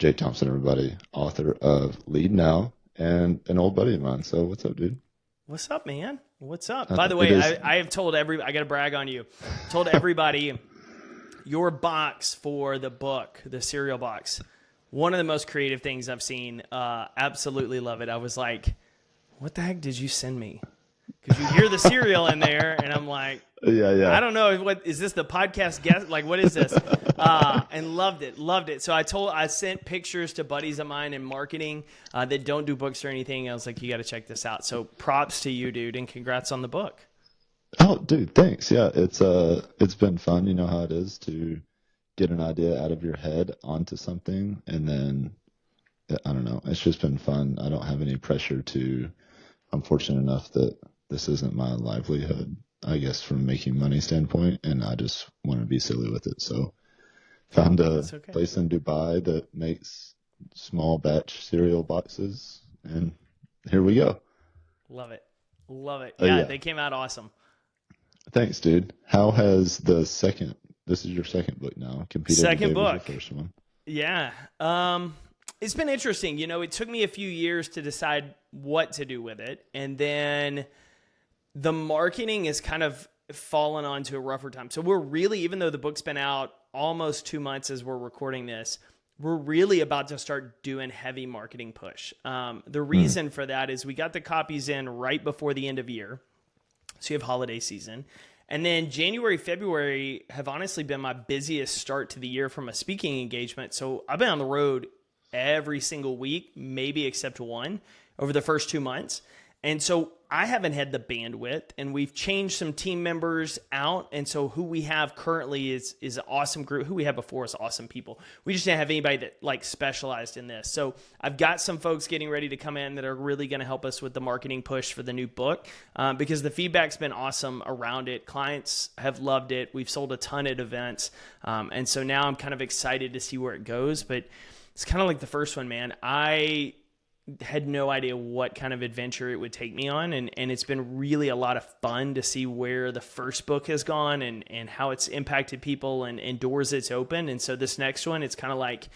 Jake Thompson, everybody, author of Lead Now and an old buddy of mine. So what's up, dude? What's up, man? What's up? By Nothing. the It way, is. I have told I got to brag on you. Told everybody your box for the book, the cereal box, one of the most creative things I've seen. Absolutely love it. I was like, what the heck did you send me? Because you hear the cereal in there, and I'm like, Yeah. I don't know, what is this, the podcast guest? Like, what is this? And loved it. So I sent pictures to buddies of mine in marketing that don't do books or anything. I was like, you got to check this out. So props to you, dude, and congrats on the book. Oh, dude, thanks. Yeah, it's been fun. You know how it is to get an idea out of your head onto something, and then I don't know. It's just been fun. I don't have any pressure to. I'm fortunate enough that this isn't my livelihood, I guess, from making money standpoint, and I just want to be silly with it. So found a That's okay. place in Dubai that makes small batch cereal boxes, and here we go. Love it. Oh, Yeah, yeah. they came out awesome. Thanks, dude. How has this is your second book now. Compete Every Second Day was book. your first one. Yeah. It's been interesting. It took me a few years to decide what to do with it. And then the marketing has kind of fallen onto a rougher time. So we're really, even though the book's been out almost 2 months as we're recording this, we're really about to start doing heavy marketing push. The reason for that is we got the copies in right before the end of year. So you have holiday season. And then January, February have honestly been my busiest start to the year from a speaking engagement. So I've been on the road every single week, maybe except one, over the first 2 months. And so I haven't had the bandwidth, and we've changed some team members out. And so who we have currently is an awesome group. Who we had before is awesome people. We just didn't have anybody that like specialized in this. So I've got some folks getting ready to come in that are really going to help us with the marketing push for the new book because the feedback's been awesome around it. Clients have loved it. We've sold a ton at events. And so now I'm kind of excited to see where it goes. But it's kind of like the first one, man. I had no idea what kind of adventure it would take me on. And it's been really a lot of fun to see where the first book has gone and how it's impacted people and doors it's opened. And so this next one, it's kind of like,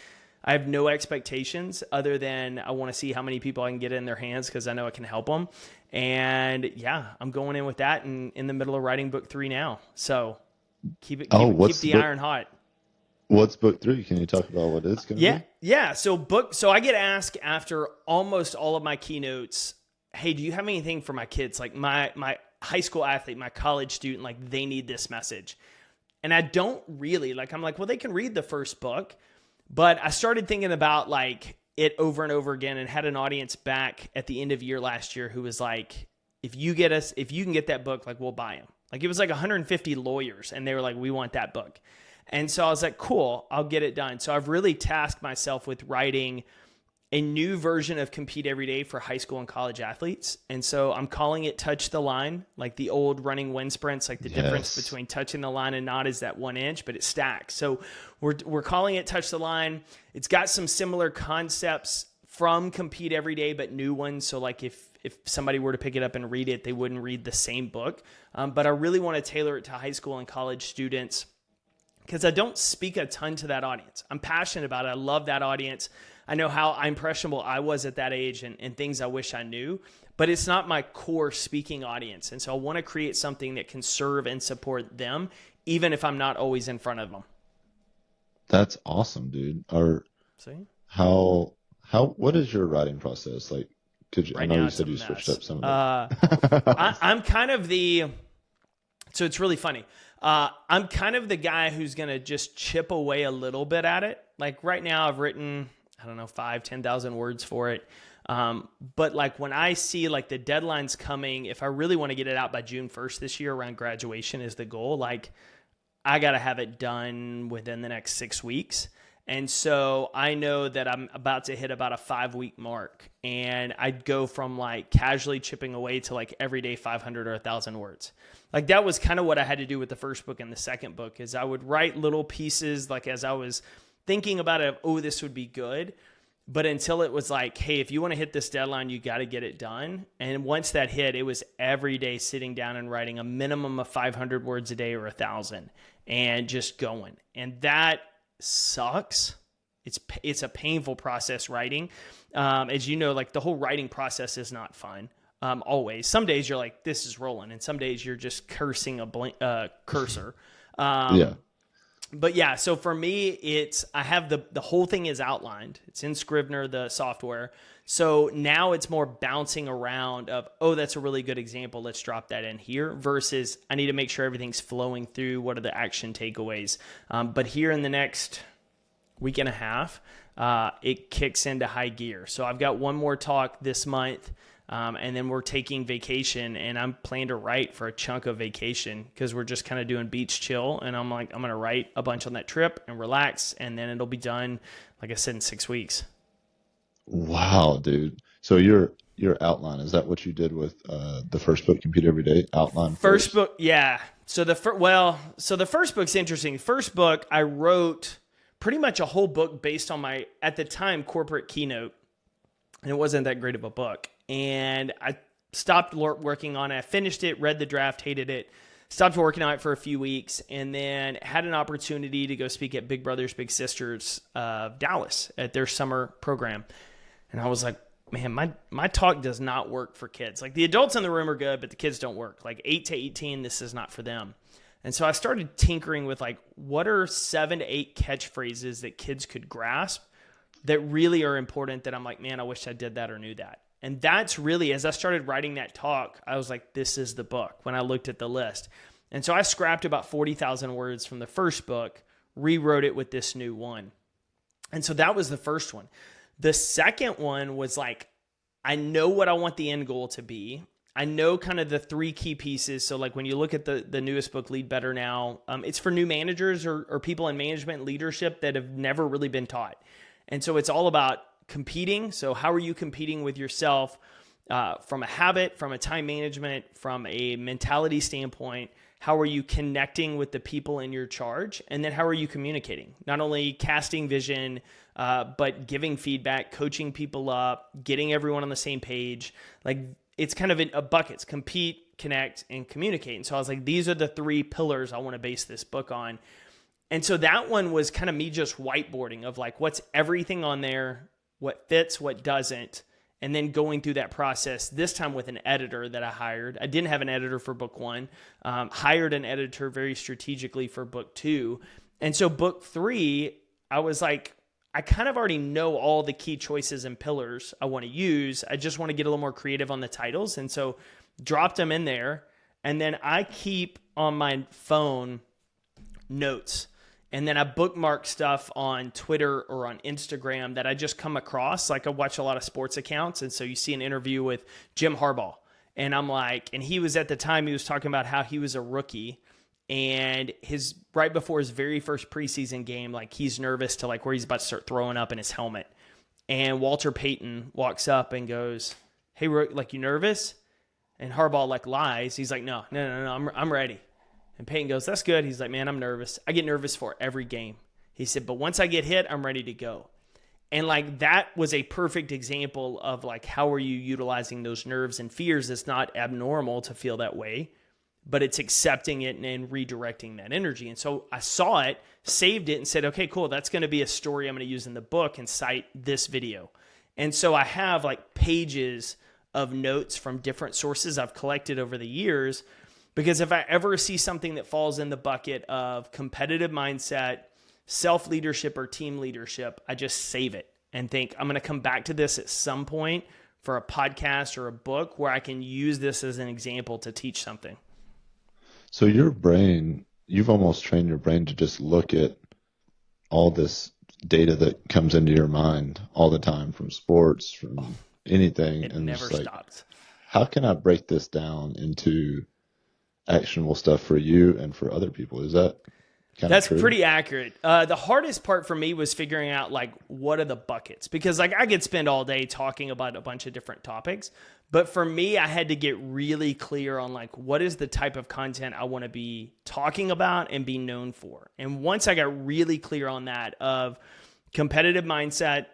I have no expectations other than I want to see how many people I can get in their hands because I know it can help them. And yeah, I'm going in with that and in the middle of writing book 3 now. So keep the iron hot. What's book 3? Can you talk about what it's going to be? Yeah. So I get asked after almost all of my keynotes, hey, do you have anything for my kids? Like my high school athlete, my college student, like they need this message. And I don't really I'm like, well, they can read the first book, but I started thinking about like it over and over again and had an audience back at the end of year last year who was like, if you can get that book, like we'll buy them. Like it was like 150 lawyers and they were like, we want that book. And so I was like, cool, I'll get it done. So I've really tasked myself with writing a new version of Compete Every Day for high school and college athletes. And so I'm calling it Touch the Line, like the old running wind sprints, like the difference between touching the line and not is that 1 inch, but it stacks. So we're calling it Touch the Line. It's got some similar concepts from Compete Every Day, but new ones. So like if somebody were to pick it up and read it, they wouldn't read the same book. But I really want to tailor it to high school and college students because I don't speak a ton to that audience. I'm passionate about it. I love that audience. I know how impressionable I was at that age and things I wish I knew, but it's not my core speaking audience. And so I want to create something that can serve and support them, even if I'm not always in front of them. That's awesome, dude. See? What is your writing process like? I know you said you switched up some of it. I'm kind of so it's really funny. I'm kind of the guy who's going to just chip away a little bit at it. Like right now I've written, 10,000 words for it. But like when I see like the deadlines coming, if I really want to get it out by June 1st this year around graduation is the goal. Like I got to have it done within the next 6 weeks. And so I know that I'm about to hit about a 5-week mark and I'd go from like casually chipping away to like every day 500 or 1,000 words. Like that was kind of what I had to do with the first book and the second book is I would write little pieces like as I was thinking about it, oh, this would be good. But until it was like, hey, if you want to hit this deadline, you got to get it done. And once that hit, it was every day sitting down and writing a minimum of 500 words a day or 1,000 and just going. And that sucks. It's a painful process writing. As you know, like the whole writing process is not fun. Always. Some days you're like, this is rolling, and some days you're just cursing a cursor. Yeah. But yeah, so for me, I have the whole thing is outlined. It's in Scrivener, the software. So now it's more bouncing around of, oh, that's a really good example. Let's drop that in here versus I need to make sure everything's flowing through. What are the action takeaways? But here in the next week and a half, it kicks into high gear. So I've got one more talk this month. And then we're taking vacation, and I'm planning to write for a chunk of vacation because we're just kind of doing beach chill. And I'm like, I'm going to write a bunch on that trip and relax. And then it'll be done, like I said, in 6 weeks. Wow, dude. So your outline, is that what you did with the first book, Compete Every Day? Outline First book, yeah. So the first book's interesting. First book, I wrote pretty much a whole book based on my, at the time, corporate keynote. And it wasn't that great of a book. And I stopped working on it. I finished it, read the draft, hated it, stopped working on it for a few weeks, and then had an opportunity to go speak at Big Brothers Big Sisters of Dallas at their summer program. And I was like, man, my talk does not work for kids. Like the adults in the room are good, but the kids don't work. Like 8 to 18, this is not for them. And so I started tinkering with like, what are 7 to 8 catchphrases that kids could grasp that really are important that I'm like, man, I wish I did that or knew that. And that's really, as I started writing that talk, I was like, this is the book when I looked at the list. And so I scrapped about 40,000 words from the first book, rewrote it with this new one. And so that was the first one. The second one was like, I know what I want the end goal to be. I know kind of the 3 key pieces. So like when you look at the newest book, Lead Better Now, it's for new managers or people in management and leadership that have never really been taught. And so it's all about competing. So how are you competing with yourself from a habit, from a time management, from a mentality standpoint? How are you connecting with the people in your charge? And then how are you communicating? Not only casting vision, but giving feedback, coaching people up, getting everyone on the same page. Like it's kind of a buckets, compete, connect, and communicate. And so I was like, these are the 3 pillars I want to base this book on. And so that one was kind of me just whiteboarding of like, what's everything on there, what fits, what doesn't, and then going through that process, this time with an editor that I hired. I didn't have an editor for book 1, hired an editor very strategically for book 2. And so book 3, I was like, I kind of already know all the key choices and pillars I want to use. I just want to get a little more creative on the titles. And so dropped them in there. And then I keep on my phone notes. And then I bookmark stuff on Twitter or on Instagram that I just come across. Like I watch a lot of sports accounts. And so you see an interview with Jim Harbaugh. And I'm like, and he was at the time, he was talking about how he was a rookie. And right before his very first preseason game, like he's nervous to like where he's about to start throwing up in his helmet. And Walter Payton walks up and goes, hey, like you nervous? And Harbaugh like lies. He's like, no, I'm ready. And Peyton goes, that's good. He's like, man, I'm nervous. I get nervous for every game. He said, but once I get hit, I'm ready to go. And like that was a perfect example of like, how are you utilizing those nerves and fears? It's not abnormal to feel that way, but it's accepting it and redirecting that energy. And so I saw it, saved it, and said, okay, cool. That's going to be a story I'm going to use in the book and cite this video. And so I have like pages of notes from different sources I've collected over the years. Because if I ever see something that falls in the bucket of competitive mindset, self-leadership, or team leadership, I just save it and think, I'm going to come back to this at some point for a podcast or a book where I can use this as an example to teach something. So your brain, you've almost trained your brain to just look at all this data that comes into your mind all the time from sports, from anything. It and never just stops. How can I break this down into actionable stuff for you and for other people? Is that That's true? pretty accurate. The hardest part for me was figuring out like what are the buckets, because like I could spend all day talking about a bunch of different topics, but for me, I had to get really clear on like what is the type of content I want to be talking about and be known for. And once I got really clear on that of competitive mindset,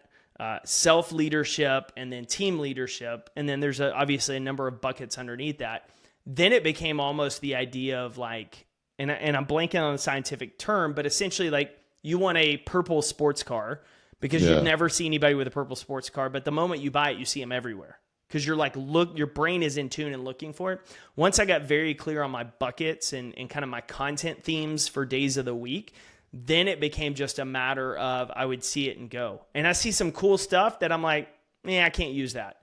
self-leadership, and then team leadership, and then there's obviously a number of buckets underneath that, then it became almost the idea of like, and I'm blanking on the scientific term, but essentially like you want a purple sports car, because you'd Yeah. never see anybody with a purple sports car. But the moment you buy it, you see them everywhere because you're like, look, your brain is in tune and looking for it. Once I got very clear on my buckets and kind of my content themes for days of the week, then it became just a matter of I would see it and go. And I see some cool stuff that I'm like, I can't use that.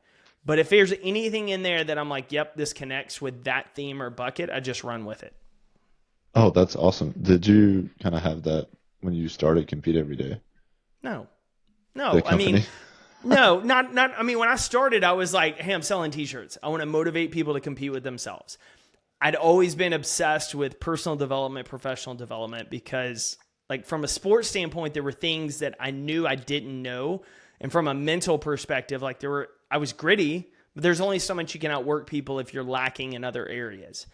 But if there's anything in there that I'm like, yep, this connects with that theme or bucket, I just run with it. Oh, that's awesome. Did you kind of have that when you started Compete Every Day? No, The no. I mean, company? no, not. I mean, when I started, I was like, hey, I'm selling T-shirts. I want to motivate people to compete with themselves. I'd always been obsessed with personal development, professional development, because like from a sports standpoint, there were things that I knew I didn't know. And from a mental perspective, like I was gritty, but there's only so much you can outwork people if you're lacking in other areas.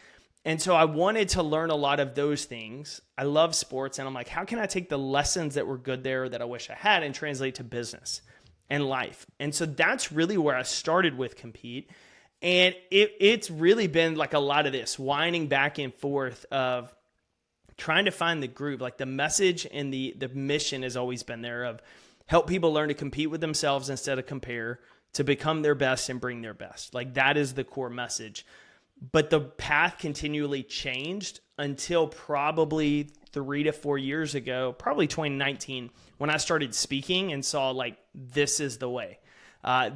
And so I wanted to learn a lot of those things. I love sports, and I'm like, how can I take the lessons that were good there that I wish I had and translate to business and life? And so that's really where I started with Compete. And it's really been like a lot of this whining back and forth of trying to find the groove. Like the message and the mission has always been there of help people learn to compete with themselves instead of compare, to become their best and bring their best. Like that is the core message. But the path continually changed until probably 3 to 4 years ago, probably 2019, when I started speaking and saw like, this is the way.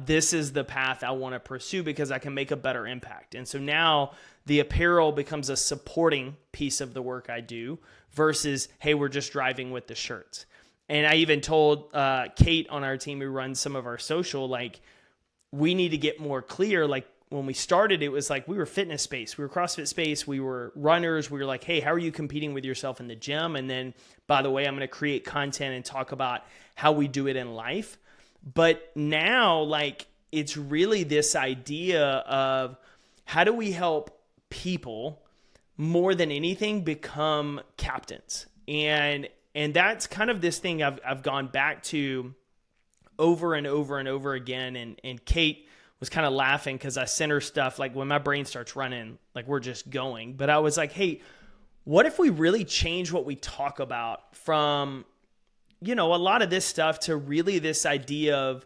This is the path I want to pursue because I can make a better impact. And so now the apparel becomes a supporting piece of the work I do versus, hey, we're just driving with the shirts. And I even told Kate on our team who runs some of our social, like, we need to get more clear. Like when we started, it was like we were fitness space, we were CrossFit space, we were runners. We were like, hey, how are you competing with yourself in the gym? And then, by the way, I'm going to create content and talk about how we do it in life. But now, like, it's really this idea of how do we help people more than anything become captains? And that's kind of this thing I've gone back to over and over and over again. And Kate was kind of laughing because I sent her stuff like when my brain starts running, like we're just going. But I was like, hey, what if we really change what we talk about from, a lot of this stuff to really this idea of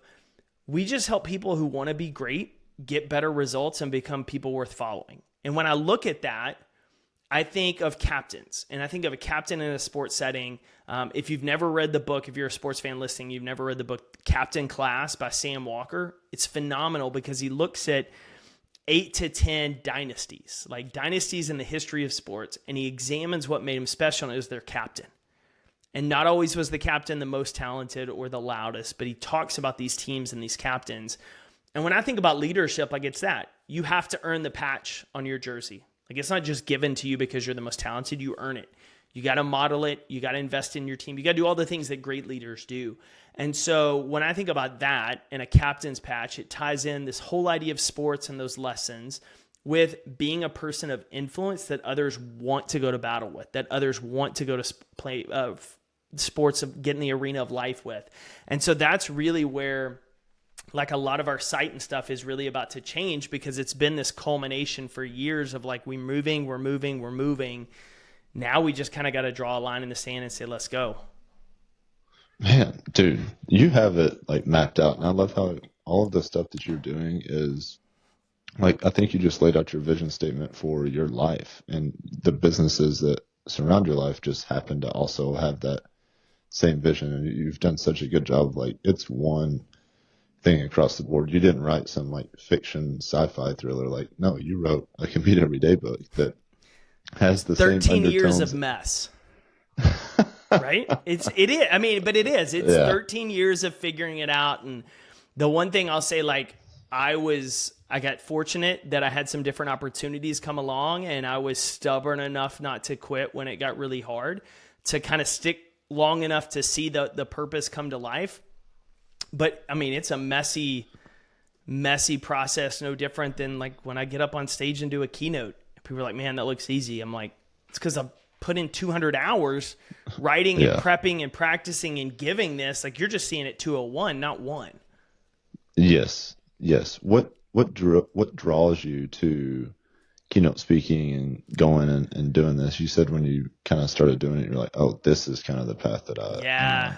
we just help people who want to be great get better results and become people worth following. And when I look at that, I think of captains, and I think of a captain in a sports setting. If you've never read the book, if you're a sports fan listening, you've never read the book Captain Class by Sam Walker. It's phenomenal because he looks at 8 to 10 dynasties, like dynasties in the history of sports, and he examines what made them special, and it was their captain. And not always was the captain the most talented or the loudest, but he talks about these teams and these captains. And when I think about leadership, like it's that. You have to earn the patch on your jersey. Like it's not just given to you because you're the most talented, you earn it. You got to model it. You got to invest in your team. You got to do all the things that great leaders do. And so when I think about that and a captain's patch, it ties in this whole idea of sports and those lessons with being a person of influence that others want to go to battle with, that others want to go to play sports, get in the arena of life with. And so that's really where like a lot of our site and stuff is really about to change because it's been this culmination for years of like, we're moving. Now we just kind of got to draw a line in the sand and say, let's go. Man, dude, you have it like mapped out. And I love how all of the stuff that you're doing is like, I think you just laid out your vision statement for your life, and the businesses that surround your life just happen to also have that same vision. And you've done such a good job. Like it's one thing across the board. You didn't write some like fiction sci-fi thriller. Like, no, you wrote a Compete Everyday book that has the same 13 years undertones. of mess. Right? It is. I mean, but it is. It's 13 years of figuring it out. And the one thing I'll say, like, I got fortunate that I had some different opportunities come along, and I was stubborn enough not to quit when it got really hard, to kind of stick long enough to see the purpose come to life. But I mean, it's a messy process, no different than like when I get up on stage and do a keynote. People are like, man, that looks easy. I'm like, it's because I've put in 200 hours writing and prepping and practicing and giving this. Like you're just seeing it 201, not one. Yes. What draws you to keynote speaking and going and doing this? You said when you kind of started doing it, you're like, oh, this is kind of the path that I. Yeah.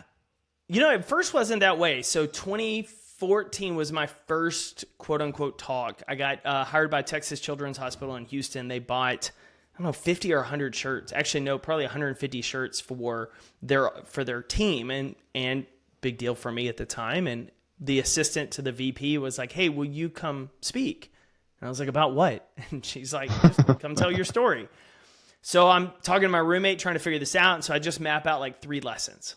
It first wasn't that way. So 2014 was my first quote unquote talk. I got hired by Texas Children's Hospital in Houston. They bought, I don't know, 50 or 100 shirts. Actually, no, probably 150 shirts for their team, and big deal for me at the time. And the assistant to the VP was like, "Hey, will you come speak?" And I was like, "About what?" And she's like, "Just come tell your story." So I'm talking to my roommate trying to figure this out. And so I just map out like 3 lessons.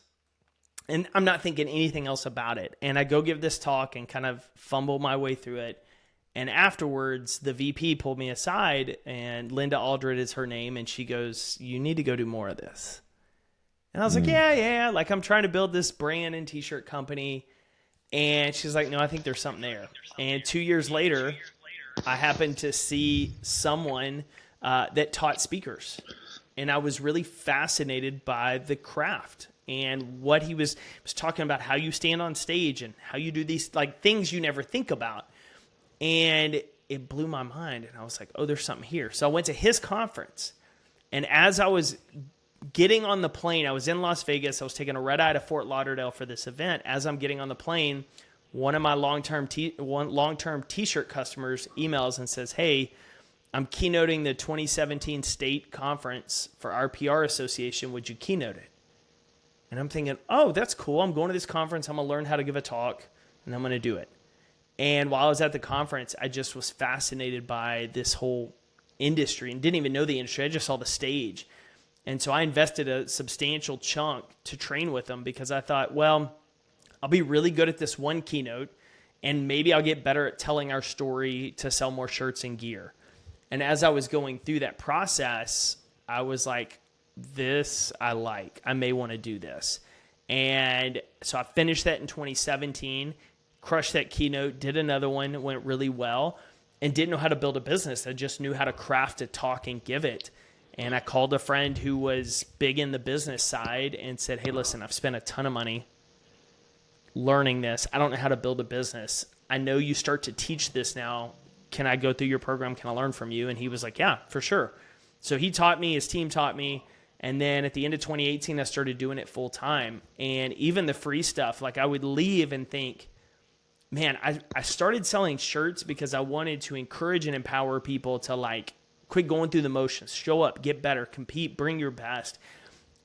And I'm not thinking anything else about it. And I go give this talk and kind of fumble my way through it. And afterwards, the VP pulled me aside, and Linda Aldred is her name. And she goes, "You need to go do more of this." And I was like, yeah. Like, I'm trying to build this brand and t-shirt company. And she's like, "No, I think there's something there." And 2 years later, I happened to see someone that taught speakers. And I was really fascinated by the craft and what he was talking about, how you stand on stage and how you do these like things you never think about. And it blew my mind. And I was like, oh, there's something here. So I went to his conference. And as I was getting on the plane, I was in Las Vegas. I was taking a red eye to Fort Lauderdale for this event. As I'm getting on the plane, one of my long-term t-shirt customers emails and says, "Hey, I'm keynoting the 2017 state conference for our PR association. Would you keynote it?" And I'm thinking, oh, that's cool. I'm going to this conference. I'm going to learn how to give a talk, and I'm going to do it. And while I was at the conference, I just was fascinated by this whole industry and didn't even know the industry. I just saw the stage. And so I invested a substantial chunk to train with them because I thought, well, I'll be really good at this one keynote, and maybe I'll get better at telling our story to sell more shirts and gear. And as I was going through that process, I was like, this I like. I may want to do this. And so I finished that in 2017, crushed that keynote, did another one, went really well, and didn't know how to build a business. I just knew how to craft a talk and give it. And I called a friend who was big in the business side and said, "Hey, listen, I've spent a ton of money learning this. I don't know how to build a business. I know you start to teach this now. Can I go through your program? Can I learn from you?" And he was like, "Yeah, for sure." So he taught me, his team taught me. And then at the end of 2018, I started doing it full time. And even the free stuff, like I would leave and think, man, I started selling shirts because I wanted to encourage and empower people to like quit going through the motions, show up, get better, compete, bring your best.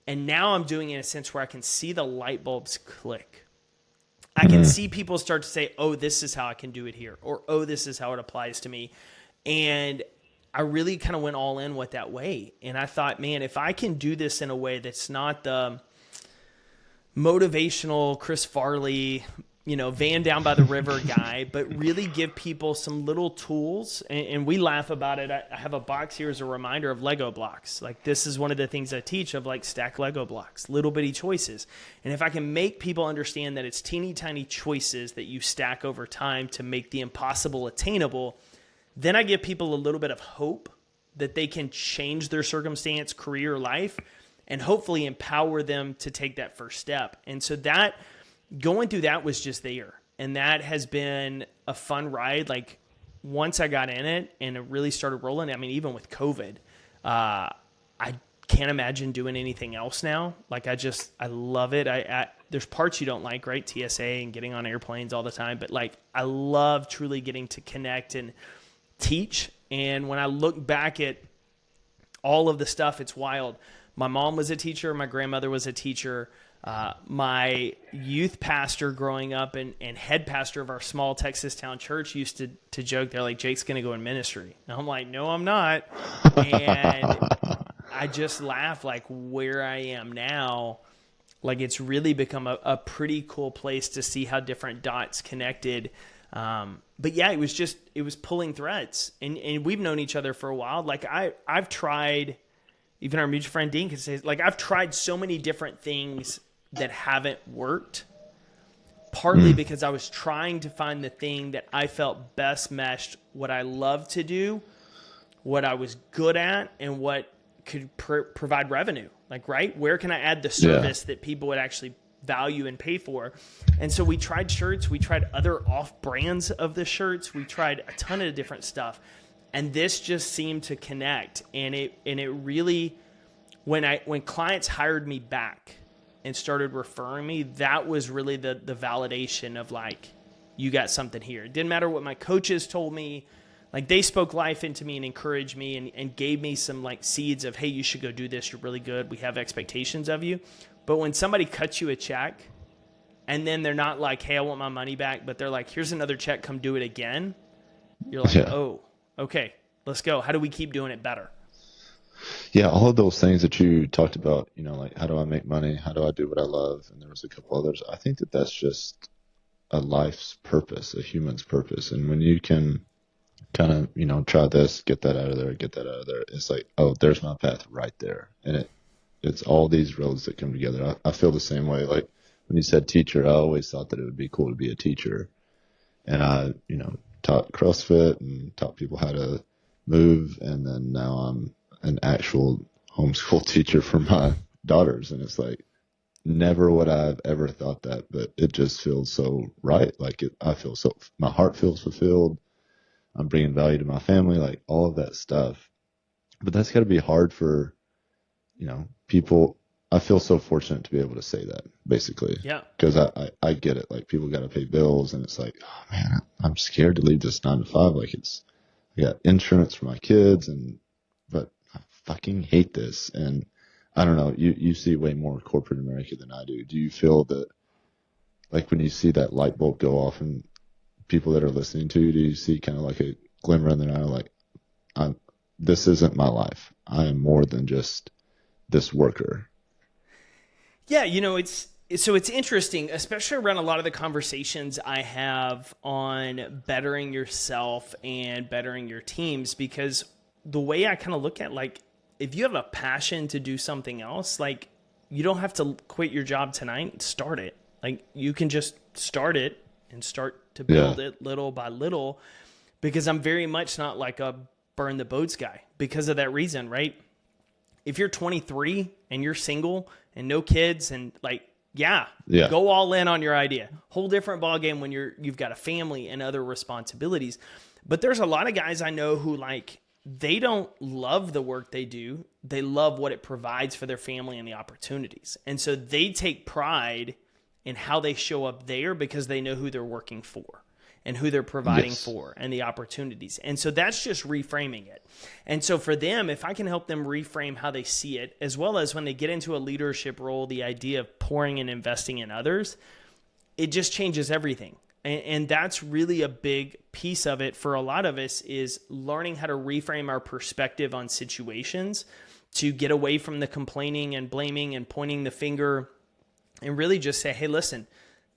And now I'm doing it in a sense where I can see the light bulbs click. I can see people start to say, oh, this is how I can do it here, or oh, this is how it applies to me. And I really kind of went all in with that way. And I thought, man, if I can do this in a way that's not the motivational Chris Farley, van down by the river guy, but really give people some little tools. And we laugh about it. I have a box here as a reminder of Lego blocks. Like, this is one of the things I teach of, like, stack Lego blocks, little bitty choices. And if I can make people understand that it's teeny tiny choices that you stack over time to make the impossible attainable, then I give people a little bit of hope that they can change their circumstance, career, life, and hopefully empower them to take that first step. And so that going through that was just there. And that has been a fun ride. Like, once I got in it and it really started rolling, I mean, even with COVID, I can't imagine doing anything else now. Like, I love it. There's parts you don't like, right? TSA and getting on airplanes all the time. But like, I love truly getting to connect and teach. And when I look back at all of the stuff, it's wild. My mom was a teacher. My grandmother was a teacher. My youth pastor growing up and head pastor of our small Texas town church used to joke, they're like, "Jake's going to go in ministry." And I'm like, "No, I'm not." And I just laugh, like, where I am now, like, it's really become a pretty cool place to see how different dots connected. But yeah, it was pulling threads, and we've known each other for a while. Like, I've tried, even our mutual friend Dean can say, like, I've tried so many different things that haven't worked, partly because I was trying to find the thing that I felt best meshed what I love to do, what I was good at, and what could provide revenue. Like, right? Where can I add the service that people would actually value and pay for? And so we tried shirts, we tried other off brands of the shirts, we tried a ton of different stuff, and this just seemed to connect. And it really, when clients hired me back, and started referring me, that was really the validation of like, you got something here. It didn't matter what my coaches told me. Like, they spoke life into me and encouraged me and gave me some like seeds of, hey, you should go do this. You're really good. We have expectations of you. But when somebody cuts you a check and then they're not like, hey, I want my money back, but they're like, here's another check, come do it again. You're like, oh, okay, let's go. How do we keep doing it better? Yeah, all of those things that you talked about, like how do I make money? How do I do what I love? And there was a couple others. I think that that's just a life's purpose, a human's purpose. And when you can kind of, try this, get that out of there, get that out of there, it's like, oh, there's my path right there. And it's all these roads that come together. I feel the same way. Like when you said teacher, I always thought that it would be cool to be a teacher. And I, taught CrossFit and taught people how to move. And then now I'm an actual homeschool teacher for my daughters. And it's like, never would I have ever thought that, but it just feels so right. Like my heart feels fulfilled. I'm bringing value to my family, like all of that stuff. But that's got to be hard for, people. I feel so fortunate to be able to say that, basically. Yeah. Because I get it. Like, people got to pay bills, and it's like, oh man, I'm scared to leave this 9 to 5. Like, I got insurance for my kids, but I fucking hate this. And I don't know. You see way more corporate America than I do. Do you feel that, like, when you see that light bulb go off and people that are listening to you, do you see kind of like a glimmer in their eye, like, this isn't my life. I am more than just this worker. Yeah, it's interesting, especially around a lot of the conversations I have on bettering yourself and bettering your teams, because the way I kind of look at, like, if you have a passion to do something else, like, you don't have to quit your job tonight, start it. Like, you can just start it and start to build it little by little, because I'm very much not like a burn the boats guy because of that reason, right? If you're 23 and you're single and no kids and like, go all in on your idea. Whole different ballgame when you've got a family and other responsibilities. But there's a lot of guys I know who, like, they don't love the work they do. They love what it provides for their family and the opportunities. And so they take pride in how they show up there because they know who they're working for and who they're providing for and the opportunities. And so that's just reframing it. And so for them, if I can help them reframe how they see it, as well as when they get into a leadership role, the idea of pouring and investing in others, it just changes everything. And that's really a big piece of it for a lot of us, is learning how to reframe our perspective on situations to get away from the complaining and blaming and pointing the finger, and really just say, hey, listen,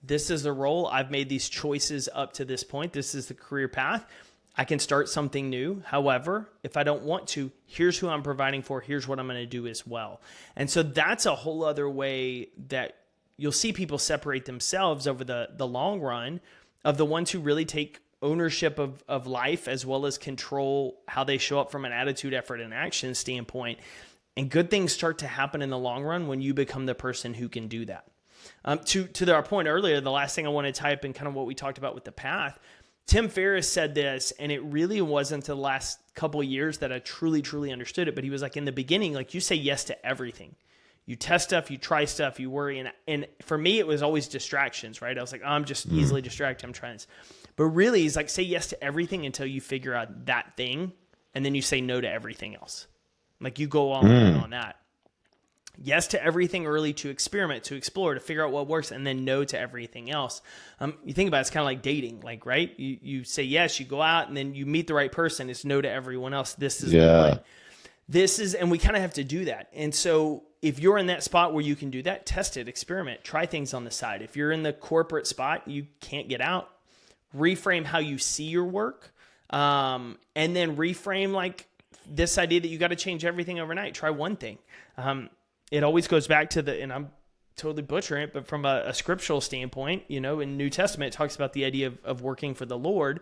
this is the role. I've made these choices up to this point. This is the career path. I can start something new. However, if I don't want to, here's who I'm providing for. Here's what I'm going to do as well. And so that's a whole other way that you'll see people separate themselves over the long run, of the ones who really take ownership of life, as well as control how they show up from an attitude, effort, and action standpoint. And good things start to happen in the long run when you become the person who can do that. To our point earlier, the last thing I want to type in kind of what we talked about with the path, Tim Ferriss said this, and it really wasn't the last couple of years that I truly, truly understood it. But he was like, in the beginning, like, you say yes to everything. You test stuff, you try stuff, you worry. And for me, it was always distractions, right? I was like, I'm just easily distracted. I'm trying this. But really, he's like, say yes to everything until you figure out that thing. And then you say no to everything else. Like, you go all in on that. Yes to everything early, to experiment, to explore, to figure out what works, and then no to everything else. You think about it, it's kind of like dating, like, right? You say yes, you go out, and then you meet the right person. It's no to everyone else. This is the one. And we kind of have to do that. And so if you're in that spot where you can do that, test it, experiment, try things on the side. If you're in the corporate spot, you can't get out, reframe how you see your work, and then reframe, like, this idea that you got to change everything overnight. Try one thing. It always goes back to and I'm totally butchering it, but from a scriptural standpoint, in New Testament, it talks about the idea of working for the Lord,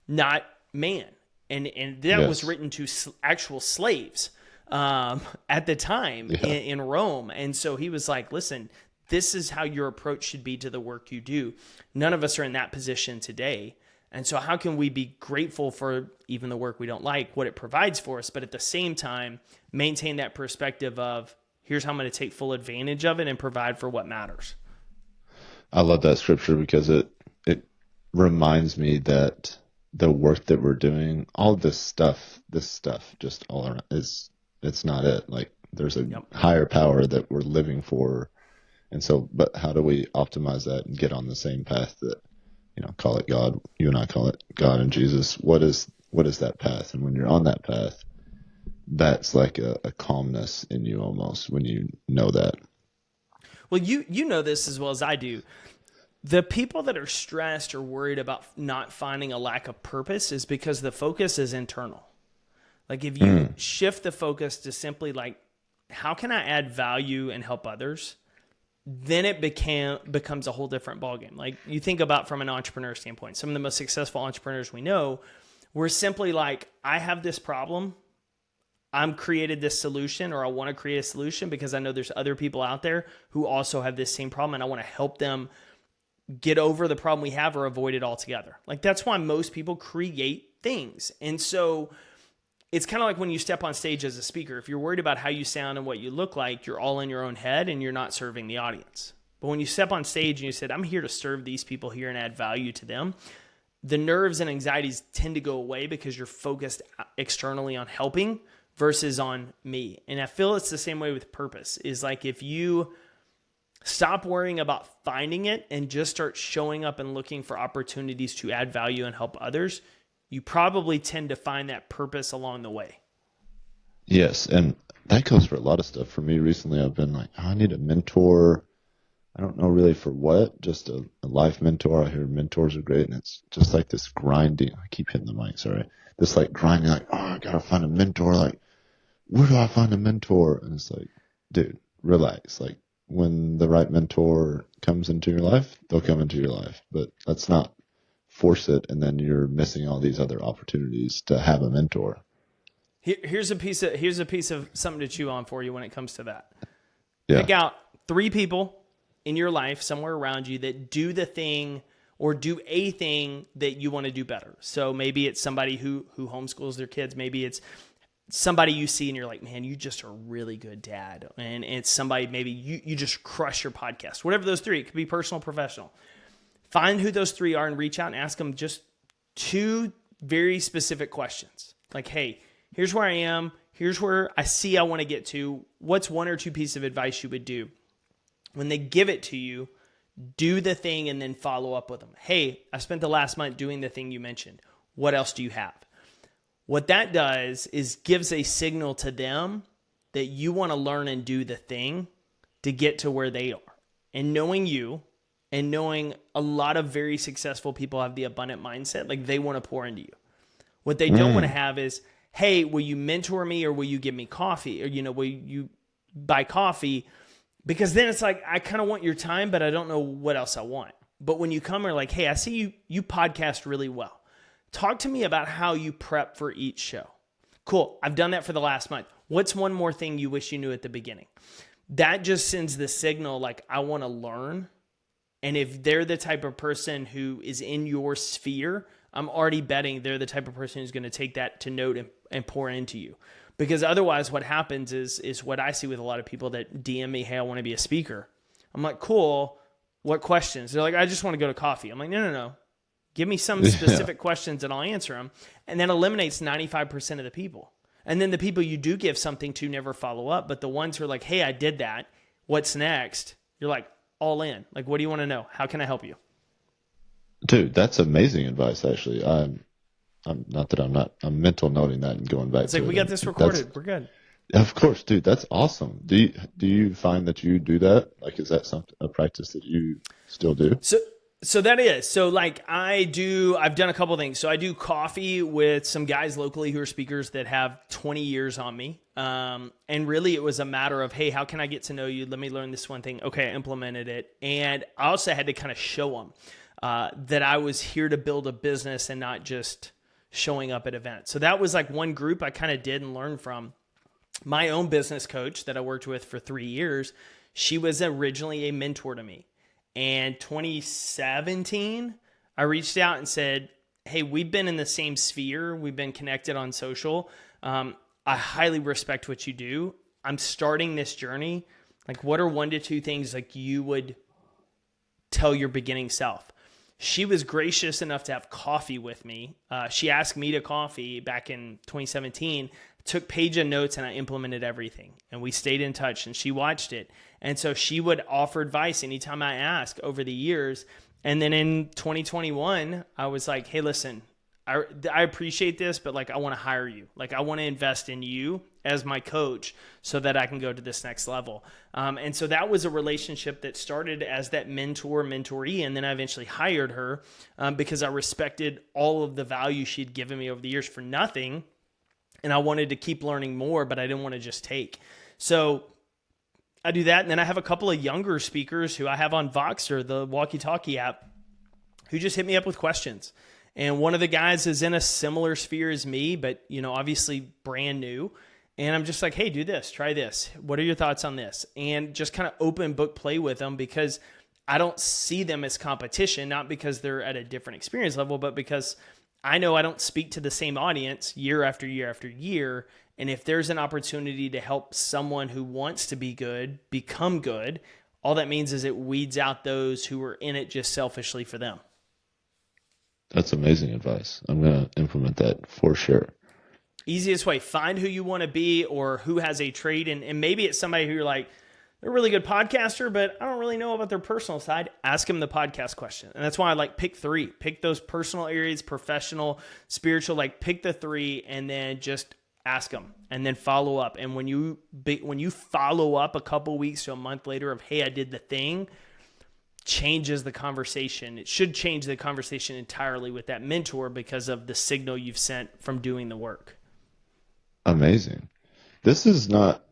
not man. And that was written to actual slaves at the time in Rome. And so he was like, listen, this is how your approach should be to the work you do. None of us are in that position today. And so how can we be grateful for even the work we don't like, what it provides for us, but at the same time, maintain that perspective of, Here's how I'm going to take full advantage of it and provide for what matters. I love that scripture because it reminds me that the work that we're doing, all this stuff just all around it's not it. Like there's a Yep. higher power that we're living for. And so, but how do we optimize that and get on the same path that, call it God, you and I call it God and Jesus. What is that path? And when you're on that path, that's like a calmness in you almost when you know that. Well, you know this as well as I do. The people that are stressed or worried about not finding a lack of purpose is because the focus is internal. Like if you shift the focus to simply like, how can I add value and help others? Then it becomes a whole different ballgame. Like you think about from an entrepreneur standpoint, some of the most successful entrepreneurs we know were simply like, I have this problem. I'm created this solution, or I want to create a solution because I know there's other people out there who also have this same problem and I want to help them get over the problem we have or avoid it altogether. Like that's why most people create things. And so it's kind of like when you step on stage as a speaker. If you're worried about how you sound and what you look like, you're all in your own head and you're not serving the audience. But when you step on stage and you said, I'm here to serve these people here and add value to them, the nerves and anxieties tend to go away because you're focused externally on helping versus on me. And I feel it's the same way with purpose. Is like if you stop worrying about finding it and just start showing up and looking for opportunities to add value and help others, you probably tend to find that purpose along the way. Yes, and that goes for a lot of stuff. For me recently, I've been like, I need a mentor. I don't know really for what, just a life mentor. I hear mentors are great, and it's just like this grinding. I keep hitting the mic, sorry. This like grinding, like, oh, I gotta find a mentor. Like, where do I find a mentor? And it's like, dude, relax. Like, when the right mentor comes into your life, they'll come into your life. But let's not force it, and then you're missing all these other opportunities to have a mentor. Here's a piece of something to chew on for you when it comes to that. Yeah. Pick out 3 people in your life somewhere around you that do the thing or do a thing that you want to do better. So maybe it's somebody who homeschools their kids. Maybe it's somebody you see and you're like, man, you just are a really good dad. And it's somebody, maybe you just crush your podcast. Whatever those 3, it could be personal, professional. Find who those 3 are and reach out and ask them just 2 very specific questions. Like, hey, here's where I am. Here's where I see I want to get to. What's 1 or 2 pieces of advice you would do? When they give it to you, do the thing and then follow up with them. Hey, I spent the last month doing the thing you mentioned. What else do you have? What that does is gives a signal to them that you want to learn and do the thing to get to where they are. And knowing you and knowing a lot of very successful people have the abundant mindset, like they want to pour into you. What they don't want to have is, hey, will you mentor me or will you give me coffee? Or, will you buy coffee? Because then it's like, I kind of want your time, but I don't know what else I want. But when you come and like, hey, I see you podcast really well. Talk to me about how you prep for each show. Cool. I've done that for the last month. What's one more thing you wish you knew at the beginning? That just sends the signal like, I want to learn. And if they're the type of person who is in your sphere, I'm already betting they're the type of person who's going to take that to note and pour into you. Because otherwise what happens is what I see with a lot of people that DM me, hey, I want to be a speaker. I'm like, cool. What questions? They're like, I just want to go to coffee. I'm like, no. Give me some specific questions and I'll answer them. And that eliminates 95% of the people. And then the people you do give something to never follow up. But the ones who are like, hey, I did that. What's next? You're like, all in. Like, what do you want to know? How can I help you? Dude, that's amazing advice, actually. I'm mental noting that and going back It's to like, it. we got this recorded. We're good. Of course, dude, that's awesome. Do you find that you do that? Like, is that a practice that you still do? So that is. So like I've done a couple of things. So I do coffee with some guys locally who are speakers that have 20 years on me. And really it was a matter of, hey, how can I get to know you? Let me learn this one thing. Okay, I implemented it. And I also had to kind of show them that I was here to build a business and not just showing up at events. So that was like one group I kind of did and learned from. My own business coach that I worked with for 3 years, she was originally a mentor to me. And 2017, I reached out and said, hey, we've been in the same sphere. We've been connected on social. I highly respect what you do. I'm starting this journey. Like, what are 1 to 2 things like you would tell your beginning self? She was gracious enough to have coffee with me. She asked me to coffee back in 2017, took page of notes, and I implemented everything. And we stayed in touch, and she watched it. And so she would offer advice anytime I asked over the years. And then in 2021, I was like, hey, listen, I appreciate this, but like, I want to hire you. Like, I want to invest in you as my coach so that I can go to this next level. And so that was a relationship that started as that mentoree. And then I eventually hired her because I respected all of the value she'd given me over the years for nothing. And I wanted to keep learning more, but I didn't want to just take. So I do that. And then I have a couple of younger speakers who I have on Voxer, the walkie-talkie app, who just hit me up with questions. And one of the guys is in a similar sphere as me, but, you know, obviously brand new. And I'm just like, hey, do this, try this. What are your thoughts on this? And just kind of open book play with them, because I don't see them as competition, not because they're at a different experience level, but because I know I don't speak to the same audience year after year after year. And if there's an opportunity to help someone who wants to be good become good, all that means is it weeds out those who are in it just selfishly for them. That's amazing advice. I'm going to implement that for sure. Easiest way, find who you want to be or who has a trait. And maybe it's somebody who you're like, they're a really good podcaster, but I don't really know about their personal side. Ask them the podcast question. And that's why I like pick 3. Pick those personal areas, professional, spiritual, like pick the 3 and then just ask them and then follow up. And when you follow up a couple weeks to a month later of, hey, I did the thing, changes the conversation. It should change the conversation entirely with that mentor because of the signal you've sent from doing the work. Amazing. This is not,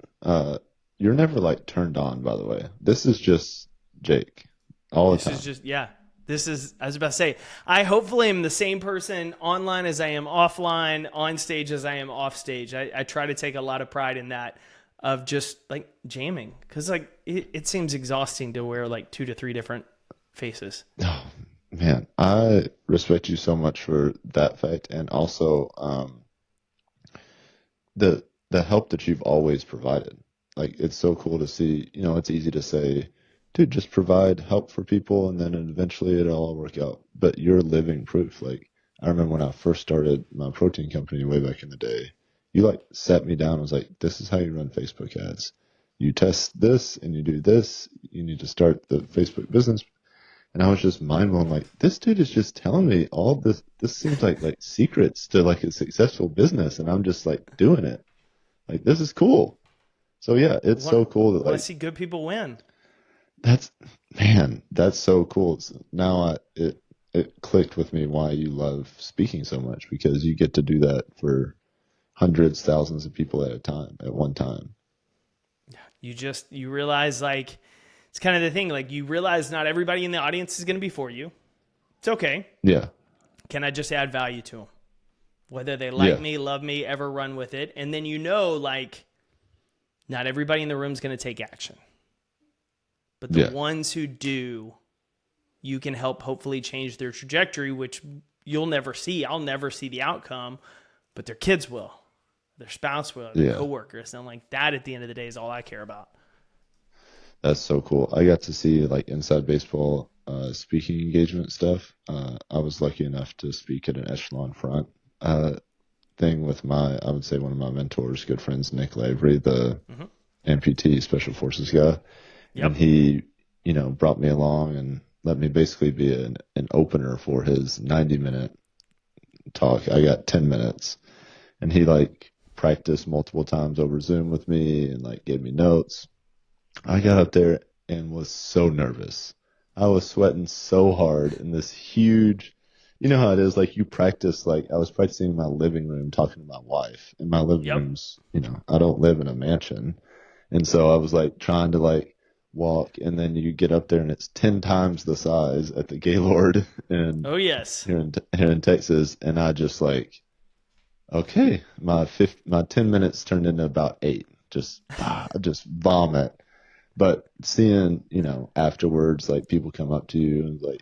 you're never like turned on, by the way. This is just Jake all the time. This is just, yeah. This is, I was about to say, I hopefully am the same person online as I am offline, on stage as I am off stage. I try to take a lot of pride in that, of just like jamming. Cause like it seems exhausting to wear like 2 to 3 different faces. Oh man, I respect you so much for that fact. And also, the help that you've always provided. Like, it's so cool to see, you know, it's easy to say, dude, just provide help for people and then eventually it'll all work out. But you're living proof. Like, I remember when I first started my protein company way back in the day, you like sat me down and was like, this is how you run Facebook ads. You test this and you do this. You need to start the Facebook business. And I was just mind blown. Like, this dude is just telling me all this. This seems like secrets to like a successful business. And I'm just like doing it. Like, this is cool. So yeah, it's so cool that like, I see good people win. That's so cool. Now it clicked with me why you love speaking so much, because you get to do that for hundreds, thousands of people at one time. You realize, like, it's kind of the thing, like, you realize not everybody in the audience is going to be for you. It's okay. Yeah. Can I just add value to them? Whether they like me, love me, ever run with it. And then, like, not everybody in the room is going to take action. But the ones who do, you can help hopefully change their trajectory, which you'll never see. I'll never see the outcome, but their kids will. Their spouse will, their coworkers. And like that at the end of the day is all I care about. That's so cool. I got to see like inside baseball speaking engagement stuff. I was lucky enough to speak at an echelon front thing with I would say one of my mentors, good friends, Nick Lavery, the amputee special forces guy. Yep. And he, brought me along and let me basically be an opener for his 90-minute talk. I got 10 minutes. And he like practiced multiple times over Zoom with me and like gave me notes. I got up there and was so nervous. I was sweating so hard in this huge, you know how it is, like you practice, like I was practicing in my living room talking to my wife. And my living room's, I don't live in a mansion. And so I was like trying to like walk, and then you get up there and it's 10 times the size at the Gaylord and here in Texas. And I just like, okay, my 10 minutes turned into about 8, just vomit. But seeing, afterwards, like people come up to you and like,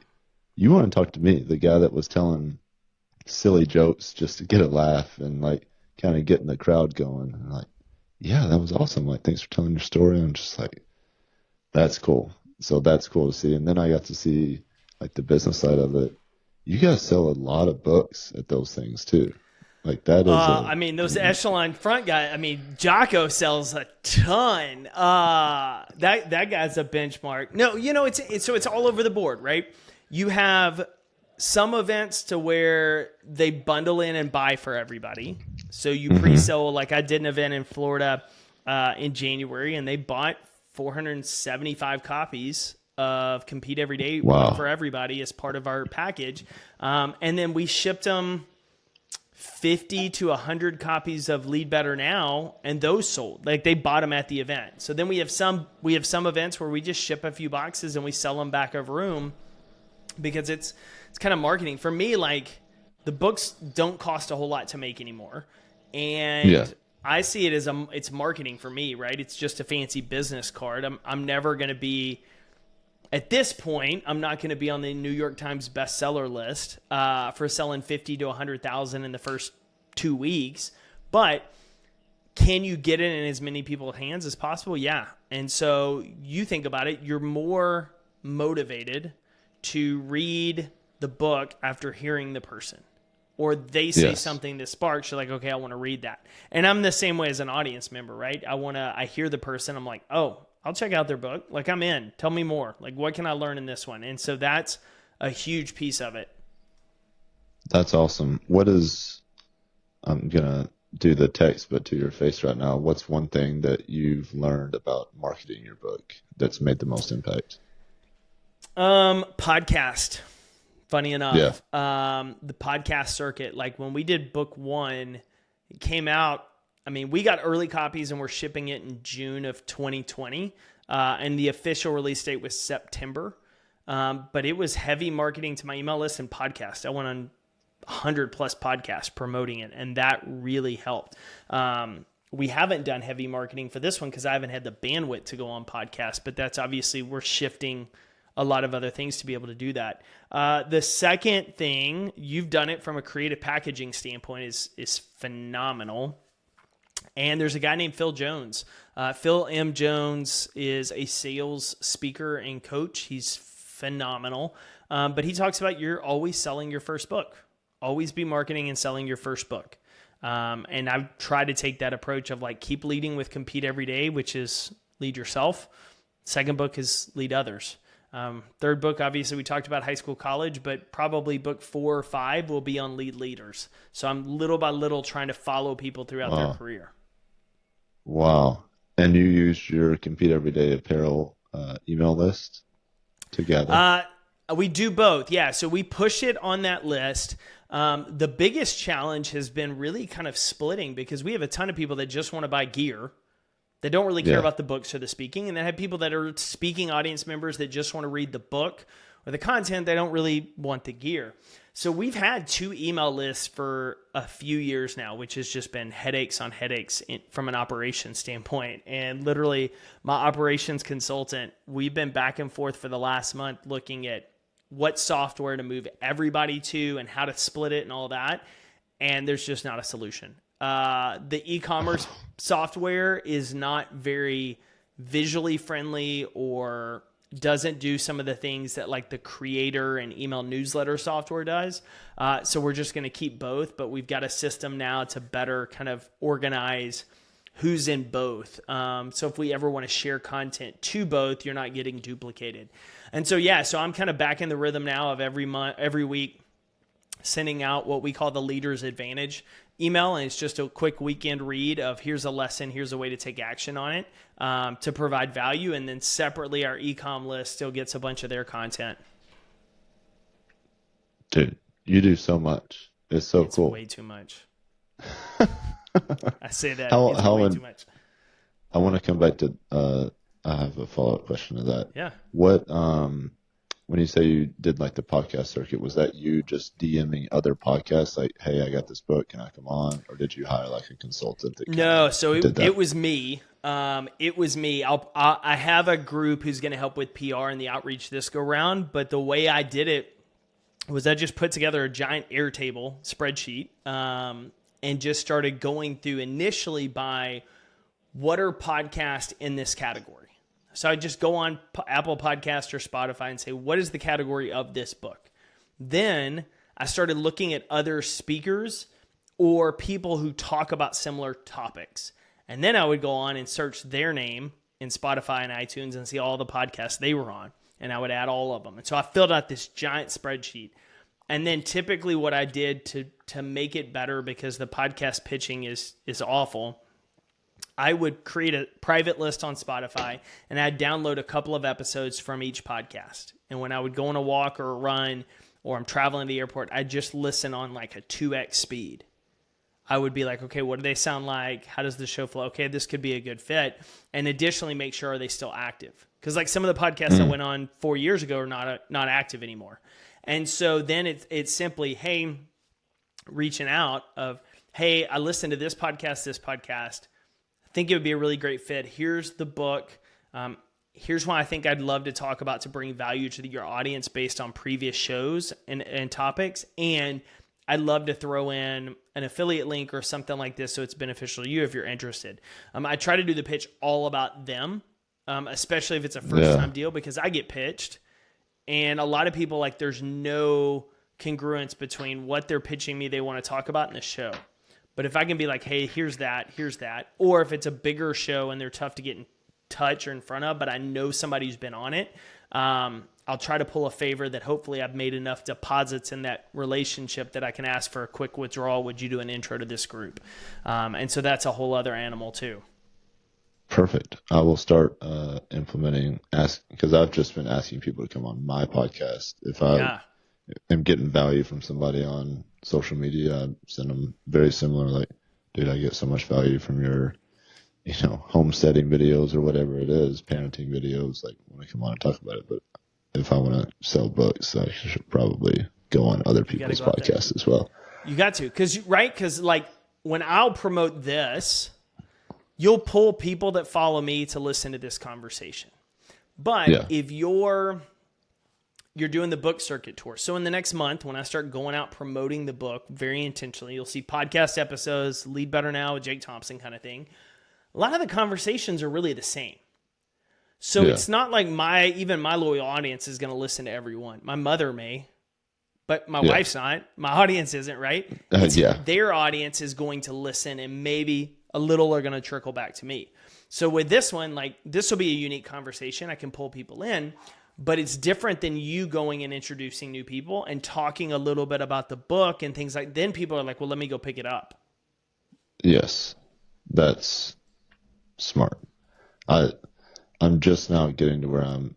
you want to talk to me, the guy that was telling silly jokes just to get a laugh and like kind of getting the crowd going. And like, yeah, that was awesome. Like, thanks for telling your story. I'm just like, that's cool. So that's cool to see. And then I got to see like the business side of it. You guys sell a lot of books at those things too. Like that is I mean, those echelon front guy. I mean, Jocko sells a ton. That guy's a benchmark. No, it's all over the board, right? You have some events to where they bundle in and buy for everybody. So you pre-sell. Like I did an event in Florida in January, and they bought 475 copies of Compete Every Day, one for wow. everybody, as part of our package. And then we shipped them 50 to 100 copies of Lead Better Now, and those sold. Like they bought them at the event. So then we have some events where we just ship a few boxes and we sell them back over room, because it's kind of marketing. For me, like the books don't cost a whole lot to make anymore. Yeah. And I see it as it's marketing for me, right? It's just a fancy business card. I'm never going to be, at this point, I'm not going to be on the New York Times bestseller list for selling 50 to 100,000 in the first 2 weeks. But can you get it in as many people's hands as possible? Yeah. And so you think about it, you're more motivated to read the book after hearing the person, or they say Yes. something that sparks. You're like, okay, I want to read that. And I'm the same way as an audience member, right? I hear the person. I'm like, oh, I'll check out their book. Like I'm in, tell me more. Like, what can I learn in this one? And so that's a huge piece of it. That's awesome. What is, I'm gonna do the text, but to your face right now, what's one thing that you've learned about marketing your book that's made the most impact? Podcast. Funny Yeah. enough, the podcast circuit, like when we did book one, it came out. I mean, we got early copies and we're shipping it in June of 2020. And the official release date was September. But it was heavy marketing to my email list and podcast. I went on 100 plus podcasts promoting it, and that really helped. We haven't done heavy marketing for this one because I haven't had the bandwidth to go on podcasts, but that's obviously, we're shifting a lot of other things to be able to do that. The second thing, you've done it from a creative packaging standpoint, is phenomenal. And there's a guy named Phil Jones. Phil M. Jones is a sales speaker and coach. He's phenomenal. But he talks about, you're always selling your first book. Always be marketing and selling your first book. And I've tried to take that approach of like, keep leading with Compete Every Day, which is lead yourself. Second book is lead others. Third book, obviously, we talked about high school, college, but probably book 4 or 5 will be on lead leaders. So I'm little by little trying to follow people throughout their Wow. career. Wow. And you used your Compete Everyday Apparel email list to gather? We do both. Yeah. So we push it on that list. The biggest challenge has been really kind of splitting, because we have a ton of people that just want to buy gear. They don't really care Yeah. about the books or the speaking. And then have people that are speaking audience members that just want to read the book or the content. They don't really want the gear. So we've had 2 email lists for a few years now, which has just been headaches on headaches from an operations standpoint. And literally my operations consultant, we've been back and forth for the last month looking at what software to move everybody to and how to split it and all that. And there's just not a solution. The e-commerce software is not very visually friendly, or doesn't do some of the things that like the creator and email newsletter software does. So we're just going to keep both, but we've got a system now to better kind of organize who's in both. So if we ever want to share content to both, you're not getting duplicated. And so, yeah, so I'm kind of back in the rhythm now of every week sending out what we call the Leader's Advantage email. And it's just a quick weekend read of, here's a lesson, here's a way to take action on it, to provide value. And then separately, our e-com list still gets a bunch of their content. Dude, you do so much. It's so It's cool. way too much. I say that it's How way in, too much. I want to come back to I have a follow-up question to that. Yeah. What when you say you did like the podcast circuit, was that you just DMing other podcasts like, hey, I got this book, can I come on? Or did you hire like a consultant that No, so did that? it was me. It was me. I have a group who's going to help with PR and the outreach this go round. But the way I did it was I just put together a giant Airtable spreadsheet, and just started going through initially by what are podcasts in this category? So I just go on Apple Podcast or Spotify and say, what is the category of this book? Then I started looking at other speakers or people who talk about similar topics. And then I would go on and search their name in Spotify and iTunes and see all the podcasts they were on. And I would add all of them. And so I filled out this giant spreadsheet. And then typically what I did to make it better, because the podcast pitching is awful, I would create a private list on Spotify and I'd download a couple of episodes from each podcast. And when I would go on a walk or a run or I'm traveling to the airport, I'd just listen on like a 2x speed. I would be like, okay, what do they sound like? How does the show flow? Okay, this could be a good fit. And additionally, make sure, are they still active? Because like some of the podcasts that went on 4 years ago are not active anymore. And so then it's simply, hey, reaching out of, hey, I listened to this podcast. I think it would be a really great fit. Here's the book. Here's why I think I'd love to talk about to bring value to your audience based on previous shows and topics. And I'd love to throw in an affiliate link or something like this so it's beneficial to you if you're interested. I try to do the pitch all about them, especially if it's a first-time deal, because I get pitched. And a lot of people, like, there's no congruence between what they're pitching me they want to talk about in the show. But if I can be like, hey, here's that, or if it's a bigger show and they're tough to get in touch or in front of, but I know somebody who's been on it, I'll try to pull a favor that hopefully I've made enough deposits in that relationship that I can ask for a quick withdrawal. Would you do an intro to this group? And so that's a whole other animal too. Perfect. I will start implementing, because I've just been asking people to come on my podcast. If I am getting value from somebody on social media, I send them very similar, like, dude, I get so much value from your, homesteading videos or whatever it is, parenting videos, like, when I come on and talk about it. But if I want to sell books, I should probably go on other people's podcasts as well. You got to, because like when I'll promote this, you'll pull people that follow me to listen to this conversation. But if you're doing the book circuit tour. So in the next month, when I start going out promoting the book very intentionally, you'll see podcast episodes, Lead Better Now with Jake Thompson kind of thing. A lot of the conversations are really the same. So it's not like even my loyal audience is going to listen to everyone. My mother may, but my wife's not. My audience isn't, right? Their audience is going to listen, and maybe a little are going to trickle back to me. So with this one, like, this will be a unique conversation. I can pull people in. But it's different than you going and introducing new people and talking a little bit about the book and things like, then people are like, well, let me go pick it up. Yes, that's smart. I'm just now getting to where I'm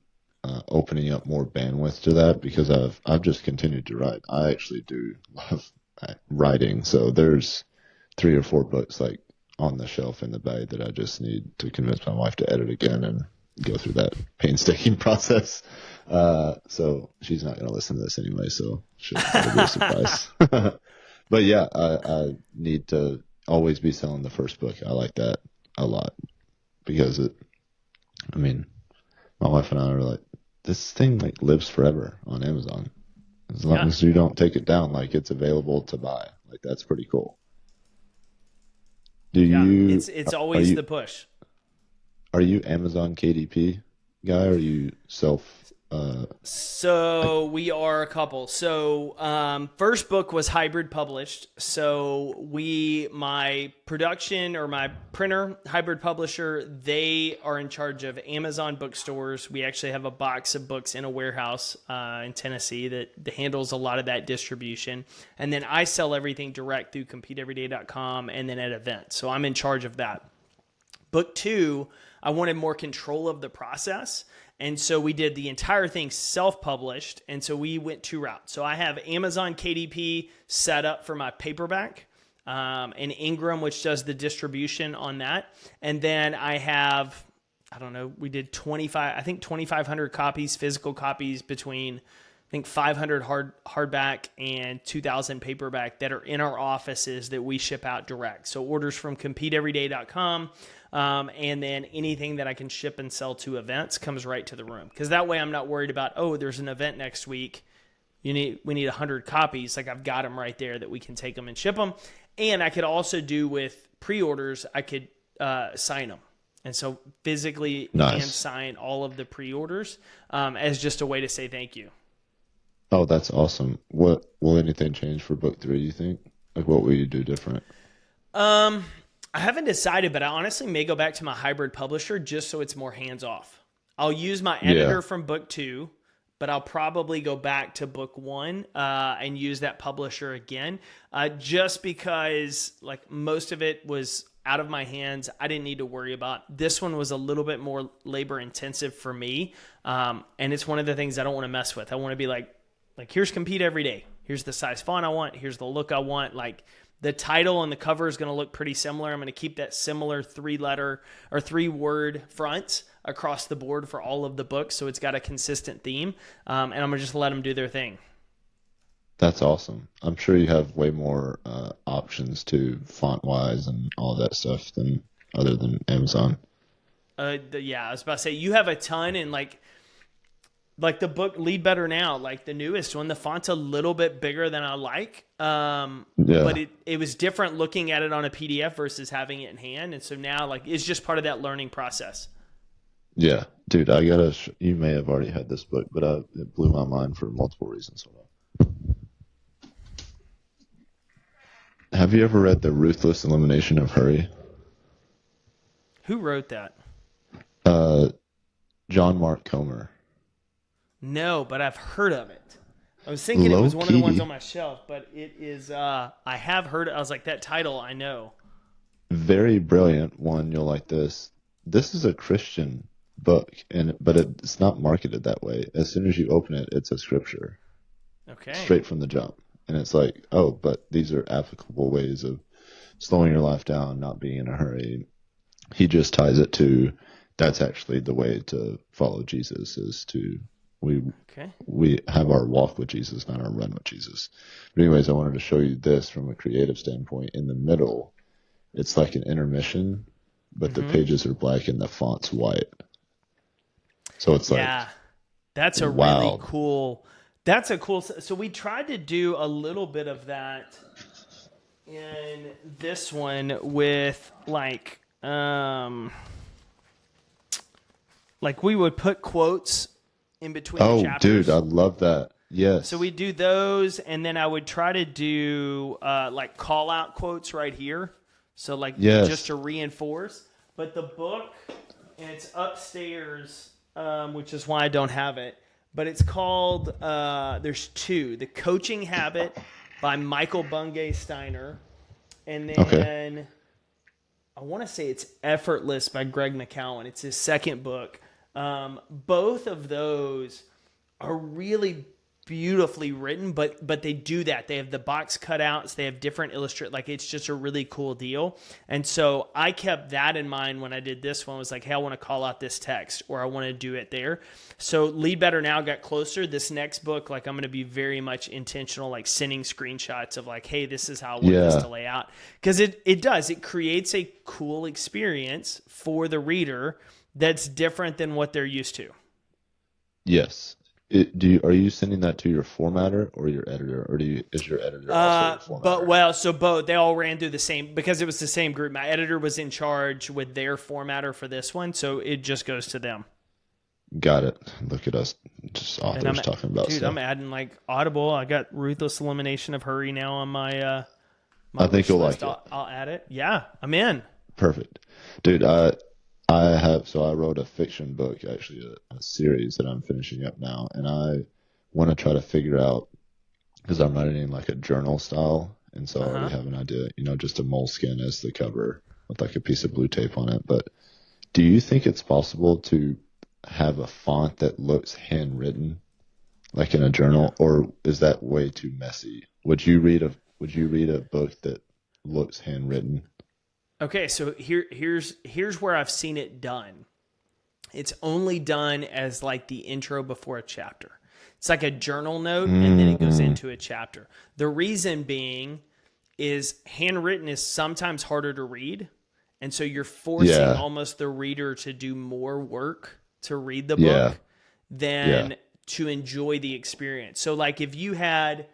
opening up more bandwidth to that, because I've just continued to write. I actually do love writing. So there's 3 or 4 books like on the shelf in the bay that I just need to convince my wife to edit again and go through that painstaking process. So she's not going to listen to this anyway, so it'll be a surprise. But yeah, I need to always be selling the first book. I like that a lot, because my wife and I are like, this thing like lives forever on Amazon. As long as you don't take it down, like, it's available to buy. Like, that's pretty cool. It's always the push. Are you Amazon KDP guy, or are you self? So we are a couple. So first book was hybrid published. So my production or my printer, hybrid publisher, they are in charge of Amazon bookstores. We actually have a box of books in a warehouse in Tennessee that handles a lot of that distribution. And then I sell everything direct through CompeteEveryday.com and then at events. So I'm in charge of that. Book 2, I wanted more control of the process. And so we did the entire thing self-published. And so we went 2 routes. So I have Amazon KDP set up for my paperback, and Ingram, which does the distribution on that. And then I have, we did 2,500 copies, physical copies, between 500 hardback and 2,000 paperback that are in our offices that we ship out direct. So orders from CompeteEveryday.com. And then anything that I can ship and sell to events comes right to the room. Because that way I'm not worried about, there's an event next week. We need 100 copies. Like, I've got them right there that we can take them and ship them. And I could also do with pre-orders, I could sign them. And so physically hand Nice. sign all of the pre-orders as just a way to say thank you. Oh, that's awesome. What will anything change for book three, you think? Like what will you do different? Um, I haven't decided, but I honestly may go back to my hybrid publisher just so it's more hands off. I'll use my Yeah. editor from book two, but I'll probably go back to book one and use that publisher again, just because like most of it was out of my hands. I didn't need to worry about. This one was a little bit more labor intensive for me, and it's one of the things I don't want to mess with. I want to be like here's compete every day. Here's the size font I want. Here's the look I want. Like the title and the cover is going to look pretty similar. I'm going to keep that similar 3-letter or 3-word front across the board for all of the books, so it's got a consistent theme. And I'm going to just let them do their thing. That's awesome. I'm sure you have way more options too, font wise and all that stuff than other than Amazon. Yeah, I was about to say you have a ton, and like the book Lead Better Now, like the newest one, the font's a little bit bigger than I like. But Yeah. it was different looking at it on a PDF versus having it in hand. And so now like it's just part of that learning process. Yeah. Dude, you may have already had this book, but it blew my mind for multiple reasons. Have you ever read The Ruthless Elimination of Hurry? Who wrote that? Uh, John Mark Comer. No, but I've heard of it. I was thinking it Low was one of the ones key, on my shelf, but it is, I have heard it. I was like, that title, I know. very brilliant one. You'll like this. This is a Christian book, but it's not marketed that way. As soon as you open it, it's a scripture Okay. straight from the jump, and it's like, oh, but these are applicable ways of slowing your life down, not being in a hurry. He just ties it to that's actually the way to follow Jesus is to we Okay. we have our walk with Jesus, not our run with Jesus. But anyways, I wanted to show you this from a creative standpoint. In the middle, it's like an intermission, but the Mm-hmm. pages are black and the font's white. So it's like, Yeah. That's a really wow. cool, that's a cool, so we tried to do a little bit of that in this one with like we would put quotes in between the Oh, dude, I chapters. love that. So Yes. we do those, and then I would try to do like call out quotes right here. So like just Yes. to reinforce. But the book, and it's upstairs, which is why I don't have it. But it's called. There's two: The Coaching Habit by Michael Bungay Steiner, and Okay. then I want to say it's Effortless by Greg McCowan. It's his second book. Both of those are really beautifully written, but they do that. They have the box cutouts. They have different illustrate. Like it's just a really cool deal. And so I kept that in mind when I did this one. Was like, hey, I want to call out this text, or I want to do it there. So Lead Better Now got closer. This next book, like I'm going to be very much intentional, like sending screenshots of like, hey, this is how I want this to Yeah. lay out, because it creates a cool experience for the reader that's different than what they're used to. Yes. Are you sending that to your formatter or your editor, or is your editor also your But formatter? well, so both they all ran through the same because it was the same group. My editor was in charge with their formatter for this one, so it just goes to them. Got it. Look at us, just And authors talking about I'm stuff. adding like Audible. I got Ruthless Elimination of Hurry now on my I think wish you'll list. like it. I'll add it. Yeah, I'm in. Perfect. Dude, I wrote a fiction book, actually a series that I'm finishing up now, and I want to try to figure out because I'm writing in like a journal style, and so I Uh already huh. have an idea, just a moleskin as the cover with like a piece of blue tape on it. But do you think it's possible to have a font that looks handwritten, like in a Yeah. journal, or is that way too messy? Would you read a book that looks handwritten? Okay, so here's where I've seen it done. It's only done as like the intro before a chapter. It's like a journal note and then it goes Mm, into a chapter. The reason being is handwritten is sometimes harder to read. And so you're forcing yeah, almost the reader to do more work to read the yeah, book yeah, than to enjoy the experience. So like if you had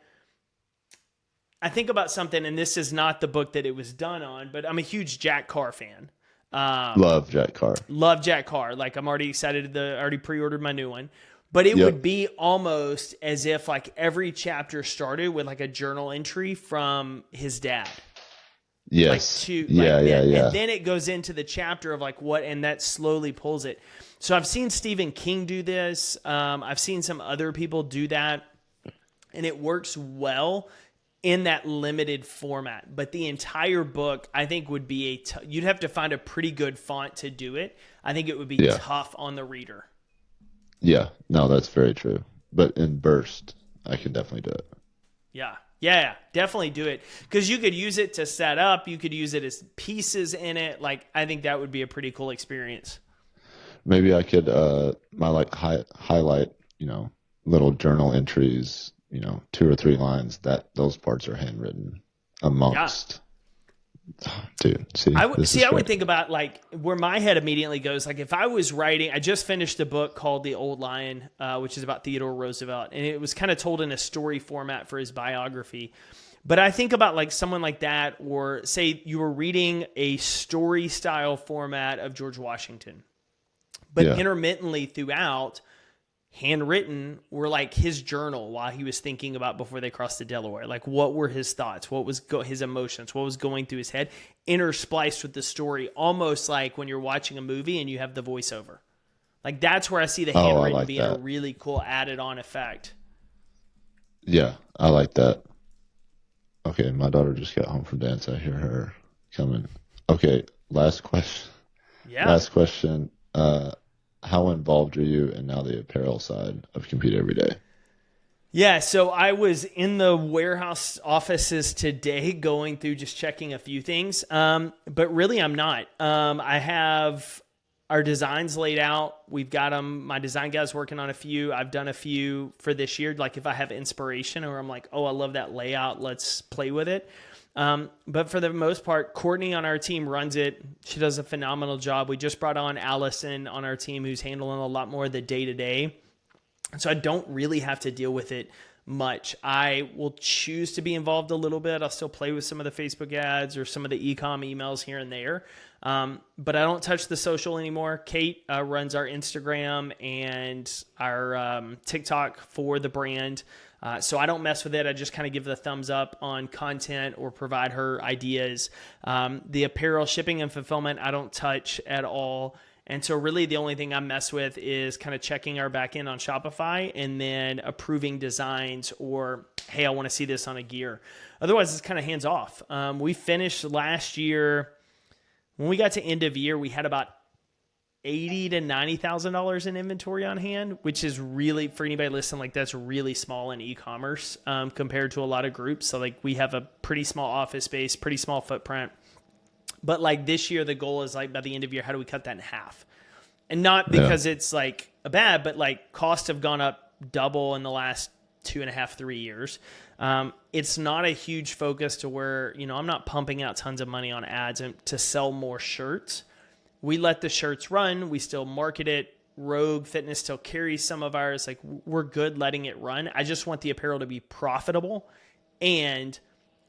I think about something, and this is not the book that it was done on, but I'm a huge Jack Carr fan. Love Jack Carr. Love Jack Carr. Like I'm already excited. I already pre-ordered my new one. But it Yep. would be almost as if like every chapter started with like a journal entry from his dad. Yes. Yeah. Yeah. And then it goes into the chapter of like what, and that slowly pulls it. So I've seen Stephen King do this. I've seen some other people do that, and it works well in that limited format. But the entire book, I think, would be you'd have to find a pretty good font to do it. I think it would be tough on the reader. Yeah. No, that's very true. But in burst, I can definitely do it. Yeah, definitely do it. Because you could use it to set up. You could use it as pieces in it. Like, I think that would be a pretty cool experience. Maybe I could, my like highlight, little journal entries, 2 or 3 lines those parts are handwritten amongst. Dude, see, I would think about like where my head immediately goes. Like if I was writing, I just finished a book called The Old Lion, which is about Theodore Roosevelt, and it was kind of told in a story format for his biography. But I think about like someone like that, or say you were reading a story style format of George Washington, but intermittently throughout, handwritten were like his journal while he was thinking about before they crossed the Delaware. Like what were his thoughts? What was his emotions? What was going through his head? Interspliced with the story, almost like when you're watching a movie and you have the voiceover. Like that's where I see the handwritten being a really cool added on effect. Yeah, I like that. Okay, my daughter just got home from dance. I hear her coming. Okay, last question. Yeah. Last question. How involved are you in now the apparel side of Compete Every Day? Yeah, so I was in the warehouse offices today going through just checking a few things, but really I'm not. I have our designs laid out. We've got them. My design guy's working on a few. I've done a few for this year. Like if I have inspiration or I'm like, oh, I love that layout, let's play with it. But for the most part, Courtney on our team runs it. She does a phenomenal job. We just brought on Allison on our team who's handling a lot more of the day-to-day. So I don't really have to deal with it much. I will choose to be involved a little bit. I'll still play with some of the Facebook ads or some of the e-com emails here and there. But I don't touch the social anymore. Kate runs our Instagram and our TikTok for the brand. So I don't mess with it. I just kind of give the thumbs up on content or provide her ideas. The apparel shipping and fulfillment, I don't touch at all. And so really the only thing I mess with is kind of checking our back end on Shopify and then approving designs or, hey, I want to see this on a gear. Otherwise, it's kind of hands off. We finished last year, when we got to end of year, we had about $80,000 to $90,000 in inventory on hand, which is really, for anybody listening, like that's really small in e-commerce compared to a lot of groups. So like we have a pretty small office space, pretty small footprint. But like this year, the goal is like by the end of year, how do we cut that in half? And not because it's like a bad, but like costs have gone up double in the last 2.5, 3 years. It's not a huge focus to where, I'm not pumping out tons of money on ads to sell more shirts. We let the shirts run. We still market it. Rogue Fitness still carries some of ours. Like we're good letting it run. I just want the apparel to be profitable and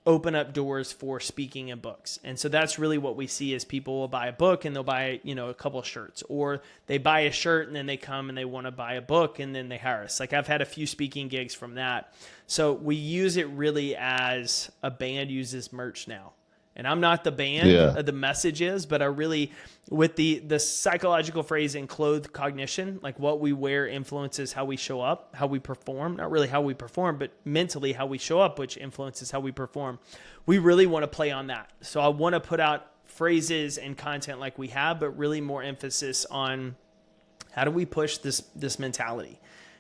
open up doors for speaking and books. And so that's really what we see is people will buy a book and they'll buy, a couple of shirts, or they buy a shirt and then they come and they want to buy a book and then they hire us. Like I've had a few speaking gigs from that. So we use it really as a band uses merch now. And I'm not the band, the message is, but I really, with the psychological phrase enclothed cognition, like what we wear influences how we show up, how we perform, not really how we perform, but mentally how we show up, which influences how we perform. We really want to play on that. So I want to put out phrases and content like we have, but really more emphasis on how do we push this mentality.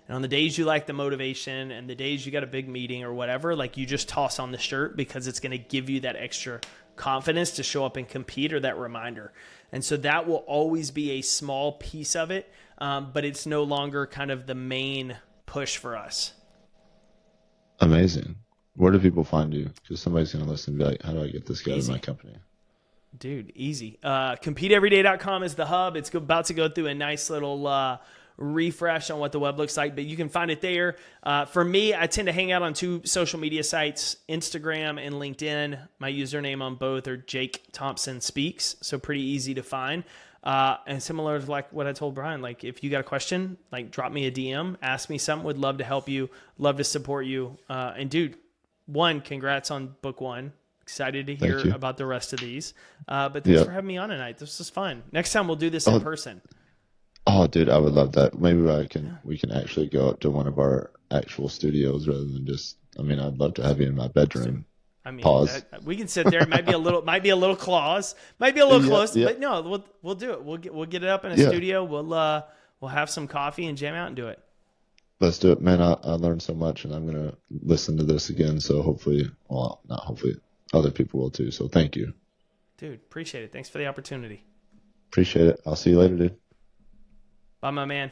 And on the days you like the motivation and the days you got a big meeting or whatever, like you just toss on the shirt because it's going to give you that extra confidence to show up and compete or that reminder. And so that will always be a small piece of it, but it's no longer kind of the main push for us. Amazing. Where do people find you? Because somebody's going to listen and be like, how do I get this guy to my company? Dude, easy. CompeteEveryday.com is the hub. It's about to go through a nice little refresh on what the web looks like, but you can find it there. For me, I tend to hang out on 2 social media sites, Instagram and LinkedIn. My username on both are Jake Thompson Speaks, so pretty easy to find. And similar to like what I told Brian, like if you got a question, like drop me a DM, ask me something, would love to help you, love to support you. And dude, congrats on book 1. Excited to hear about the rest of these. But thanks for having me on tonight. This was fun. Next time we'll do this in person. Oh, dude, I would love that. Maybe we can actually go up to one of our actual studios rather than just. I mean, I'd love to have you in my bedroom. I mean, Pause. We can sit there. It might be a little close, but no, we'll do it. We'll get it up in a studio. We'll have some coffee and jam out and do it. Let's do it, man. I learned so much, and I'm gonna listen to this again. So hopefully, well, not hopefully, other people will too. So thank you, dude. Appreciate it. Thanks for the opportunity. Appreciate it. I'll see you later, dude. Bye, my man.